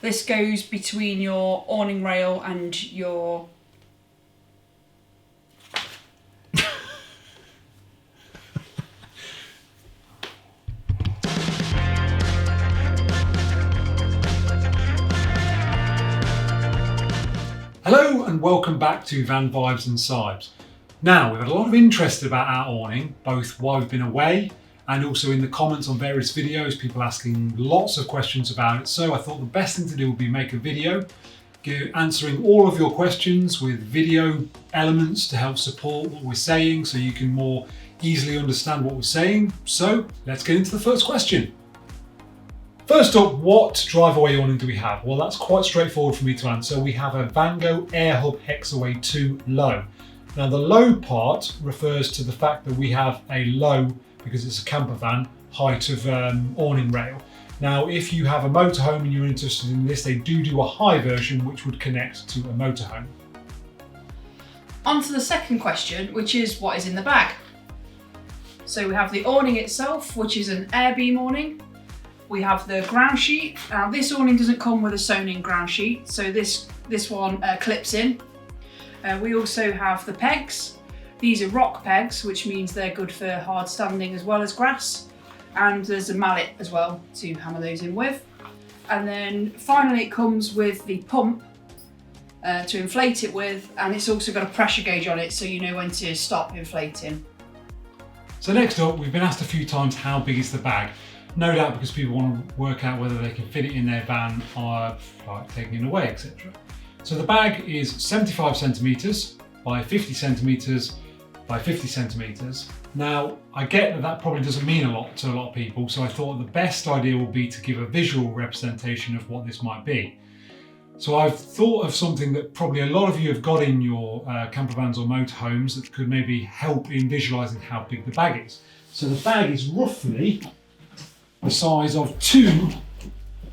This goes between your awning rail and your... Hello and welcome back to Van Vibes and Sibes. Now, we've had a lot of interest about our awning, both while we've been away and also in the comments on various videos, people asking lots of questions about it. So I thought the best thing to do would be make a video answering all of your questions with video elements to help support what we're saying so you can more easily understand what we're saying. So let's get into the first question. First up, what Driveaway awning do we have? Well, that's quite straightforward for me to answer. We have a Vango AirHub Hexaway 2 low. Now the low part refers to the fact that we have a low, because it's a camper van, height of awning rail. Now if you have a motorhome and you're interested in this, they do a high version which would connect to a motorhome. On to the second question, which is what is in the bag? So we have the awning itself, which is an air beam awning. We have the ground sheet. Now this awning doesn't come with a sewn-in ground sheet, so this one clips in. We also have the pegs. These are rock pegs, which means they're good for hard standing as well as grass. And there's a mallet as well to hammer those in with. And then finally it comes with the pump to inflate it with, and it's also got a pressure gauge on it so you know when to stop inflating. So next up, we've been asked a few times how big is the bag? No doubt because people want to work out whether they can fit it in their van or like taking it away, etc. So the bag is 75 centimetres by 50 centimetres by 50 centimetres. Now I get that probably doesn't mean a lot to a lot of people, so I thought the best idea would be to give a visual representation of what this might be. So I've thought of something that probably a lot of you have got in your camper vans or motorhomes that could maybe help in visualising how big the bag is. So the bag is roughly the size of two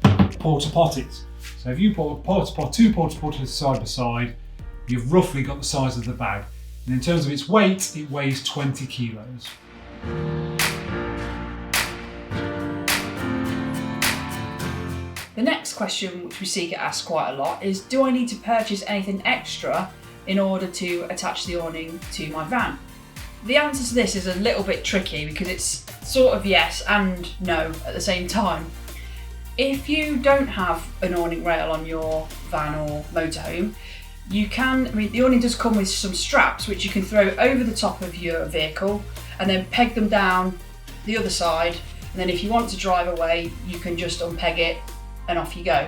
porta potties. So if you put two porta potties side by side, you've roughly got the size of the bag. And in terms of its weight, it weighs 20 kilos. The next question, which we see get asked quite a lot, is do I need to purchase anything extra in order to attach the awning to my van? The answer to this is a little bit tricky because it's sort of yes and no at the same time. If you don't have an awning rail on your van or motorhome, you can, the awning does come with some straps which you can throw over the top of your vehicle and then peg them down the other side, and then if you want to drive away, you can just unpeg it and off you go.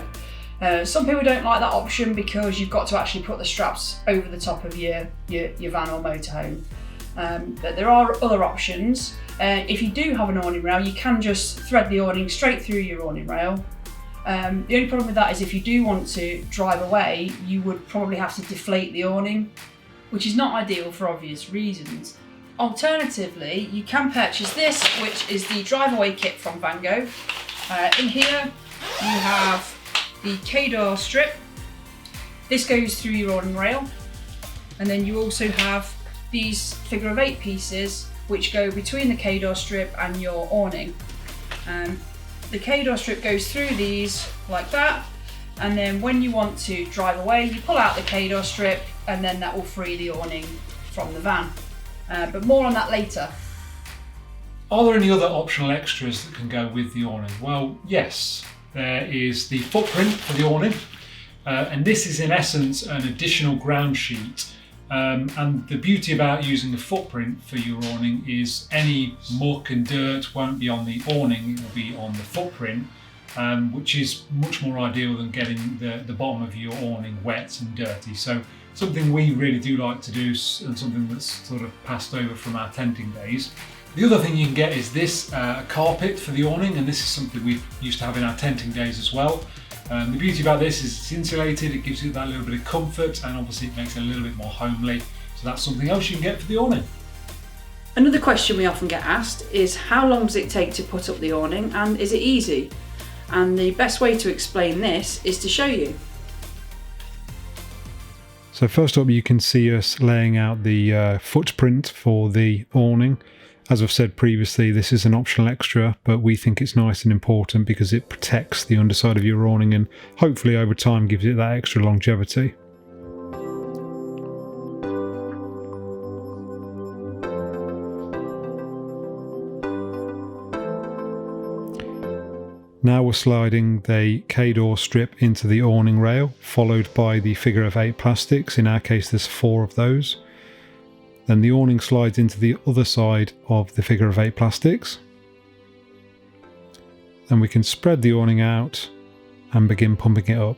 Some people don't like that option because you've got to actually put the straps over the top of your van or motorhome. But there are other options. If you do have an awning rail, you can just thread the awning straight through your awning rail. The only problem with that is if you do want to drive away, you would probably have to deflate the awning, which is not ideal for obvious reasons. Alternatively, you can purchase this, which is the Driveaway kit from Vango. In here, you have the K-door strip. This goes through your awning rail. And then you also have these figure of 8 pieces which go between the K-door strip and your awning. The K-door strip goes through these like that, and then when you want to drive away, you pull out the K-door strip and then that will free the awning from the van. But more on that later. Are there any other optional extras that can go with the awning? Well, yes. There is the footprint for the awning, and this is in essence an additional ground sheet. And the beauty about using a footprint for your awning is any muck and dirt won't be on the awning, it will be on the footprint, which is much more ideal than getting the bottom of your awning wet and dirty. So something we really do like to do, and something that's sort of passed over from our tenting days. The other thing you can get is this carpet for the awning, and this is something we used to have in our tenting days as well. The beauty about this is it's insulated, it gives you that little bit of comfort, and obviously it makes it a little bit more homely. So that's something else you can get for the awning. Another question we often get asked is how long does it take to put up the awning, and is it easy? And the best way to explain this is to show you. So first up you can see us laying out the footprint for the awning. As I've said previously, this is an optional extra, but we think it's nice and important because it protects the underside of your awning and hopefully over time gives it that extra longevity. Now we're sliding the K-door strip into the awning rail, followed by the figure of 8 plastics. In our case, there's 4 of those. Then the awning slides into the other side of the figure of 8 plastics. Then we can spread the awning out and begin pumping it up.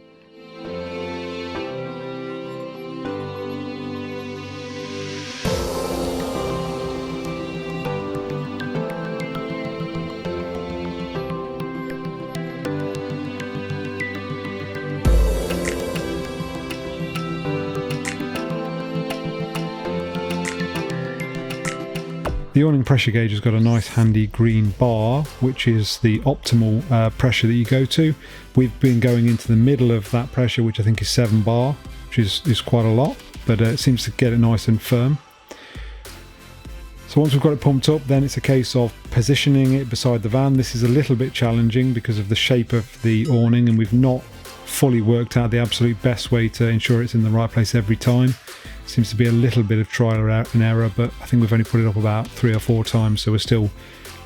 The awning pressure gauge has got a nice handy green bar, which is the optimal pressure that you go to. We've been going into the middle of that pressure, which I think is 7 bar, which is quite a lot, but it seems to get it nice and firm. So once we've got it pumped up, then it's a case of positioning it beside the van. This is a little bit challenging because of the shape of the awning, and we've not fully worked out the absolute best way to ensure it's in the right place every time. Seems to be a little bit of trial and error, but I think we've only put it up about 3 or 4 times, so we're still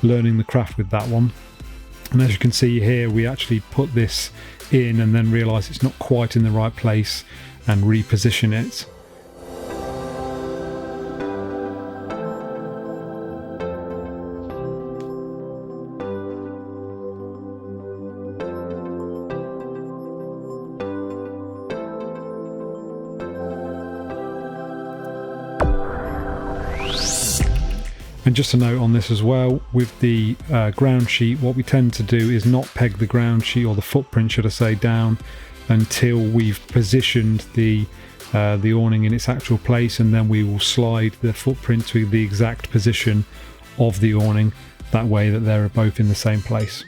learning the craft with that one. And as you can see here, we actually put this in and then realise it's not quite in the right place and reposition it. And just a note on this as well, with the ground sheet, what we tend to do is not peg the ground sheet, or the footprint should I say, down until we've positioned the awning in its actual place, and then we will slide the footprint to the exact position of the awning, that way that they're both in the same place.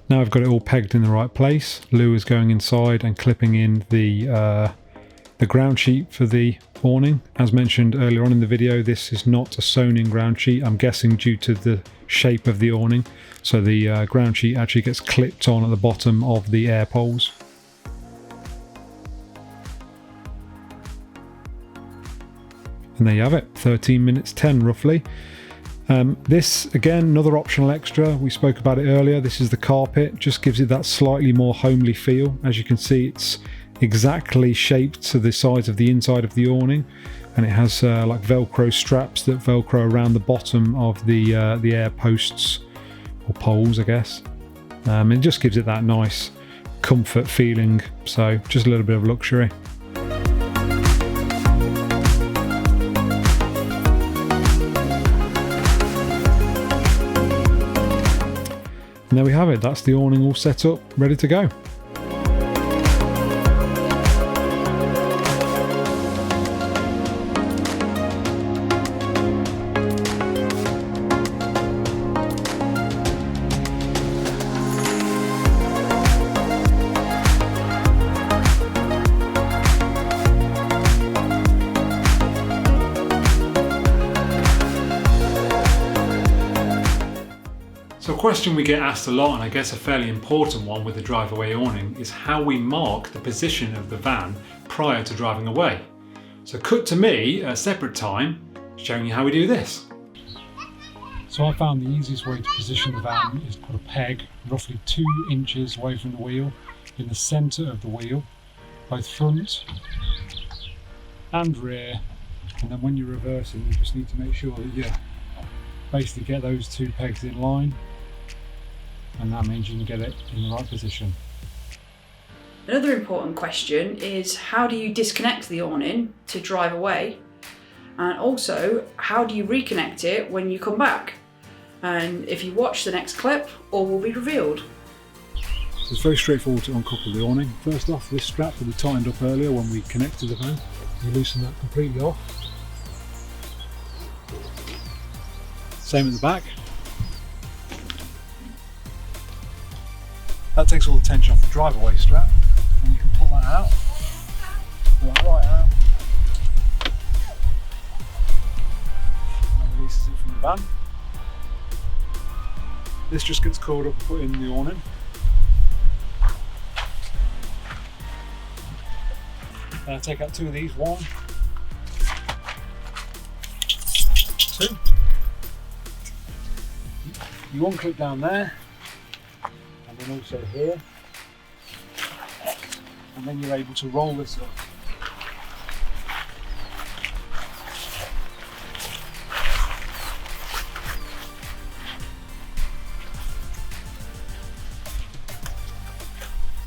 Now I've got it all pegged in the right place. Lou is going inside and clipping in the ground sheet for the awning. As mentioned earlier on in the video, this is not a sewn-in ground sheet, I'm guessing due to the shape of the awning. So the ground sheet actually gets clipped on at the bottom of the air poles. And there you have it, 13 minutes 10 roughly. This, again, another optional extra. We spoke about it earlier. This is the carpet. Just gives it that slightly more homely feel. As you can see, it's exactly shaped to the size of the inside of the awning, and it has like Velcro straps that Velcro around the bottom of the air posts, or poles, I guess. It just gives it that nice comfort feeling. So just a little bit of luxury. And there we have it, that's the awning all set up, ready to go. So a question we get asked a lot, and I guess a fairly important one with the Driveaway awning, is how we mark the position of the van prior to driving away. So cut to me at a separate time, showing you how we do this. So I found the easiest way to position the van is to put a peg roughly 2 inches away from the wheel, in the centre of the wheel, both front and rear, and then when you're reversing you just need to make sure that you basically get those 2 pegs in line, and that means you can get it in the right position. Another important question is, how do you disconnect the awning to drive away? And also, how do you reconnect it when you come back? And if you watch the next clip, all will be revealed. So it's very straightforward to uncouple the awning. First off, this strap that we tightened up earlier when we connected the van, you loosen that completely off. Same at the back. That takes all the tension off the Driveaway strap, and you can pull that out. Pull that right out. That releases it from the van. This just gets coiled up and put in the awning. Then I take out two of these, one, two. You unclip down there, and then also here, and then you're able to roll this up.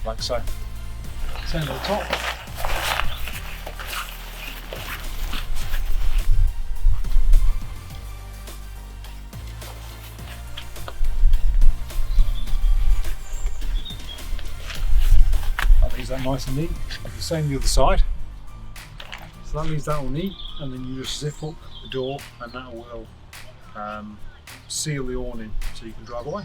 Like so. Same at the top. That leaves that nice and neat. The same the other side. So that leaves that all neat, and then you just zip up the door, and that will seal the awning so you can drive away.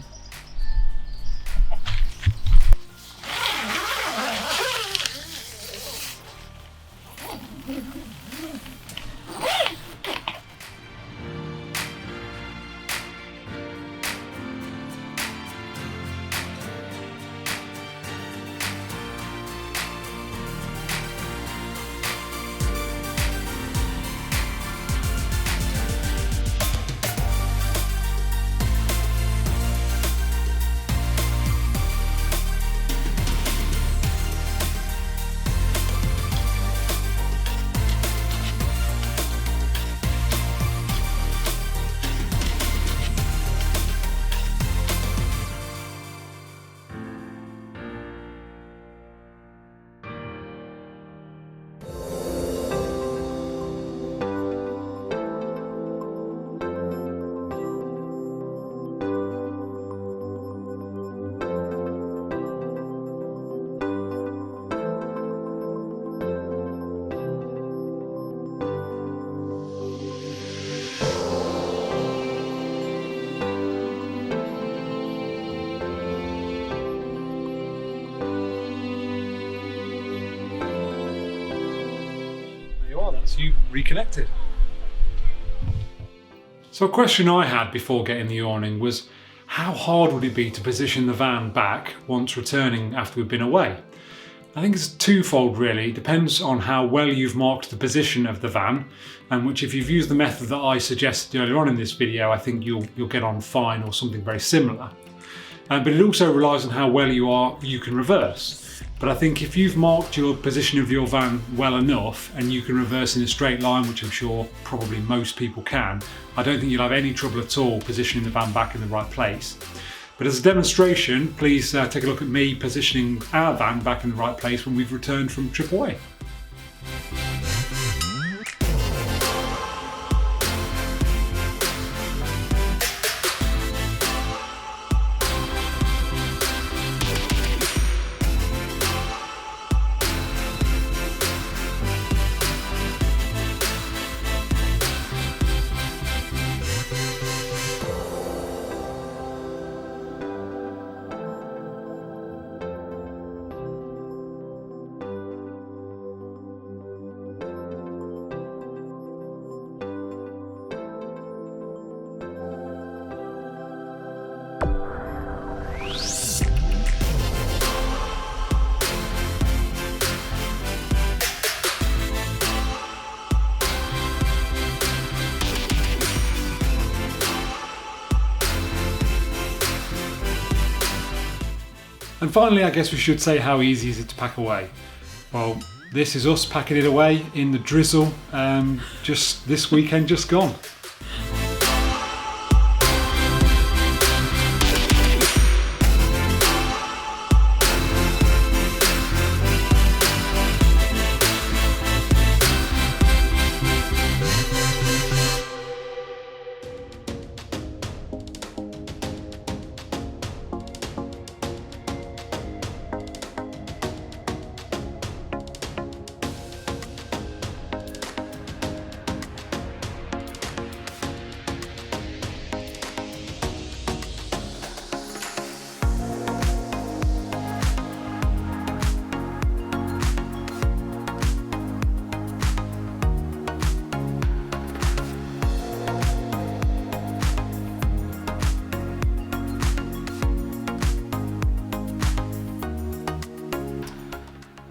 That's you reconnected. So a question I had before getting the awning was, how hard would it be to position the van back once returning after we've been away? I think it's twofold really. It depends on how well you've marked the position of the van, and which, if you've used the method that I suggested earlier on in this video, I think you'll get on fine, or something very similar. But it also relies on how well you can reverse. But I think if you've marked your position of your van well enough and you can reverse in a straight line, which I'm sure probably most people can, I don't think you'll have any trouble at all positioning the van back in the right place. But as a demonstration, please take a look at me positioning our van back in the right place when we've returned from trip away. And finally, I guess we should say, how easy is it to pack away? Well, this is us packing it away in the drizzle, just this weekend just gone.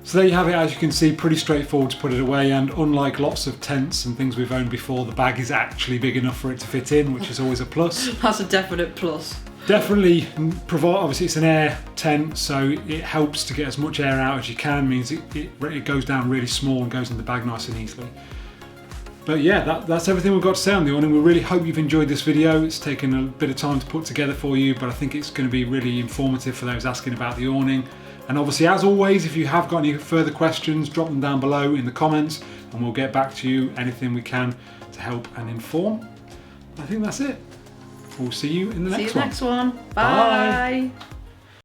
So there you have it. As you can see, pretty straightforward to put it away, and unlike lots of tents and things we've owned before, the bag is actually big enough for it to fit in, which is always a plus. That's a definite plus. Definitely provide, obviously it's an air tent, so it helps to get as much air out as you can, means it goes down really small and goes in the bag nice and easily. But yeah, that's everything we've got to say on the awning. We really hope you've enjoyed this video. It's taken a bit of time to put together for you, but I think it's going to be really informative for those asking about the awning. And obviously, as always, if you have got any further questions, drop them down below in the comments and we'll get back to you anything we can to help and inform. I think that's it. We'll see you in the next one. See you next one. Bye. Bye.